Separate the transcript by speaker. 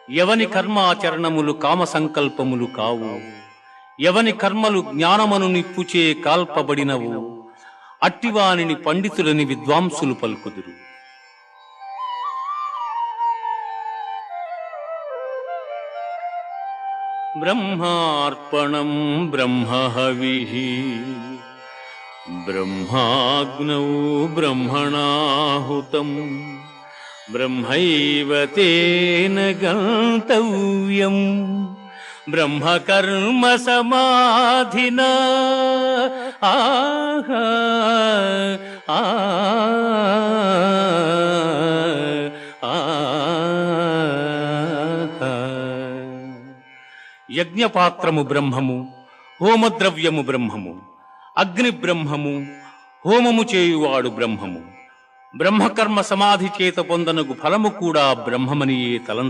Speaker 1: ఎవని కర్మాచరణములు కామ సంకల్పములు కావు, ఎవని కర్మలు జ్ఞానమను నిప్పుచే కాల్పబడినవు, అట్టివానిని పండితులని విద్వాంసులు పలుకుదురు. బ్రహ్మార్పణం బ్రహ్మహవిః బ్రహ్మాగ్నౌ బ్రహ్మణాహుతం బ్రహ్మైవ తేన గంతవ్యం బ్రహ్మకర్మ సమాధినా. ఆహా ఆ యజ్ఞపాత్రము బ్రహ్మము, హోమద్రవ్యము బ్రహ్మము, అగ్ని బ్రహ్మము, హోమము చేయువాడు బ్రహ్మము. బ్రహ్మకర్మ సమాధి చేత పొందనగు ఫలము కూడా బ్రహ్మమనియే తలంచ.